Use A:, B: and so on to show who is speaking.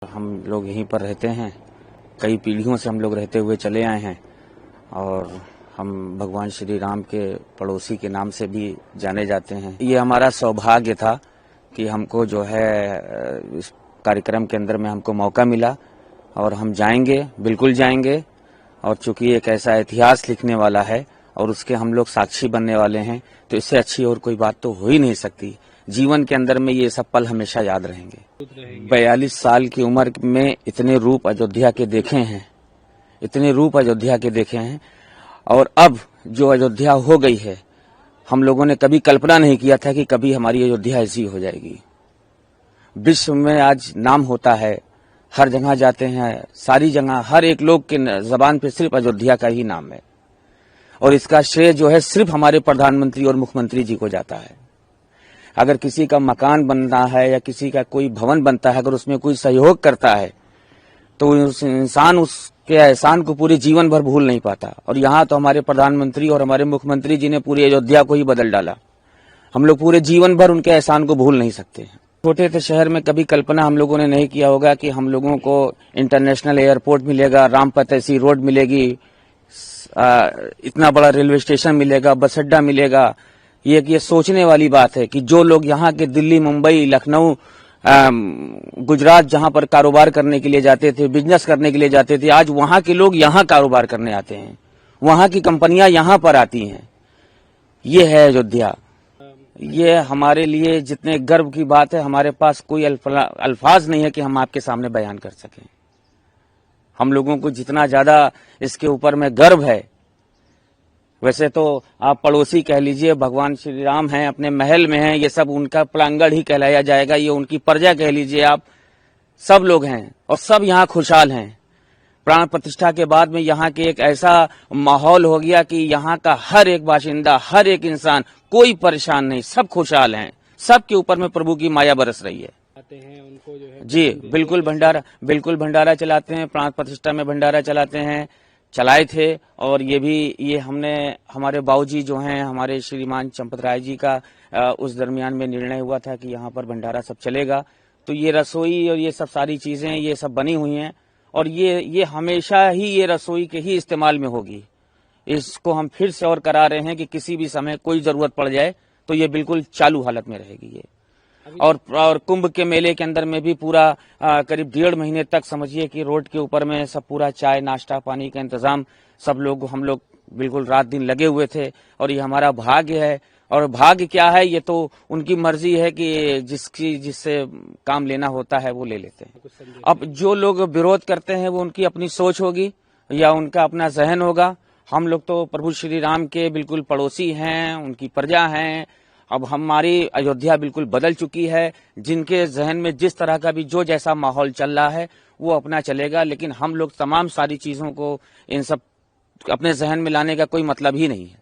A: हम लोग यहीं पर रहते हैं, कई पीढ़ियों से हम लोग रहते हुए चले आए हैं और हम भगवान श्री राम के पड़ोसी के नाम से भी जाने जाते हैं। ये हमारा सौभाग्य था कि हमको जो है इस कार्यक्रम के अंदर में हमको मौका मिला और हम जाएंगे, बिल्कुल जाएंगे। और चूंकि एक ऐसा इतिहास लिखने वाला है और उसके हम लोग साक्षी बनने वाले हैं, तो इससे अच्छी और कोई बात तो हो ही नहीं सकती। जीवन के अंदर में ये सब पल हमेशा याद रहेंगे। 42 साल की उम्र में इतने रूप अयोध्या के देखे हैं, इतने रूप अयोध्या के देखे हैं, और अब जो अयोध्या हो गई है, हम लोगों ने कभी कल्पना नहीं किया था कि कभी हमारी अयोध्या ऐसी हो जाएगी। विश्व में आज नाम होता है, हर जगह जाते हैं, सारी जगह हर एक लोग के जबान पे सिर्फ अयोध्या का ही नाम है, और इसका श्रेय जो है सिर्फ हमारे प्रधानमंत्री और मुख्यमंत्री जी को जाता है। अगर किसी का मकान बनता है या किसी का कोई भवन बनता है, अगर उसमें कोई सहयोग करता है तो उस इंसान उसके एहसान को पूरे जीवन भर भूल नहीं पाता। और यहाँ तो हमारे प्रधानमंत्री और हमारे मुख्यमंत्री जी ने पूरी अयोध्या को ही बदल डाला। हम लोग पूरे जीवन भर उनके एहसान को भूल नहीं सकते हैं। छोटे से शहर में कभी कल्पना हम लोगों ने नहीं किया होगा कि हम लोगों को इंटरनेशनल एयरपोर्ट मिलेगा, रामपत ऐसी रोड मिलेगी, इतना बड़ा रेलवे स्टेशन मिलेगा, बस अड्डा मिलेगा। ये सोचने वाली बात है कि जो लोग यहाँ के दिल्ली, मुंबई, लखनऊ, गुजरात जहाँ पर कारोबार करने के लिए जाते थे, बिजनेस करने के लिए जाते थे, आज वहाँ के लोग यहाँ कारोबार करने आते हैं, वहाँ की कंपनियां यहाँ पर आती हैं। ये है अयोध्या। ये हमारे लिए जितने गर्व की बात है, हमारे पास कोई अल्फाज नहीं है कि हम आपके सामने बयान कर सकें। हम लोगों को जितना ज्यादा इसके ऊपर में गर्व है, वैसे तो आप पड़ोसी कह लीजिए, भगवान श्री राम हैं, अपने महल में हैं, ये सब उनका प्रांगण ही कहलाया जाएगा, ये उनकी प्रजा कह लीजिए आप। सब लोग हैं और सब यहाँ खुशहाल हैं। प्राण प्रतिष्ठा के बाद में यहाँ के एक ऐसा माहौल हो गया कि यहाँ का हर एक बाशिंदा, हर एक इंसान, कोई परेशान नहीं, सब खुशहाल हैं। सबके ऊपर में प्रभु की माया बरस रही है।
B: उनको जो है
A: जी बिल्कुल भंडारा चलाते हैं, प्राण प्रतिष्ठा में भंडारा चलाते हैं, चलाए थे। और ये हमने हमारे बाबूजी जो हैं, हमारे श्रीमान चंपत राय जी का उस दरमियान में निर्णय हुआ था कि यहाँ पर भंडारा सब चलेगा। तो ये रसोई और ये सब सारी चीजें ये सब बनी हुई हैं और ये हमेशा ही ये रसोई के ही इस्तेमाल में होगी। इसको हम फिर से और करा रहे हैं कि किसी भी समय कोई जरूरत पड़ जाए तो ये बिल्कुल चालू हालत में रहेगी ये। और कुंभ के मेले के अंदर में भी पूरा करीब 1.5 महीने तक समझिए कि रोड के ऊपर में सब पूरा चाय, नाश्ता, पानी का इंतजाम हम लोग बिल्कुल रात दिन लगे हुए थे। और ये हमारा भाग्य है। और भाग्य क्या है, ये तो उनकी मर्जी है कि जिससे काम लेना होता है वो ले लेते हैं। अब जो लोग विरोध करते हैं वो उनकी अपनी सोच होगी या उनका अपना जहन होगा। हम लोग तो प्रभु श्री राम के बिल्कुल पड़ोसी हैं, उनकी प्रजा हैं। अब हमारी अयोध्या बिल्कुल बदल चुकी है। जिनके जहन में जिस तरह का भी जो जैसा माहौल चल रहा है वो अपना चलेगा, लेकिन हम लोग तमाम सारी चीजों को इन सब अपने जहन में लाने का कोई मतलब ही नहीं है।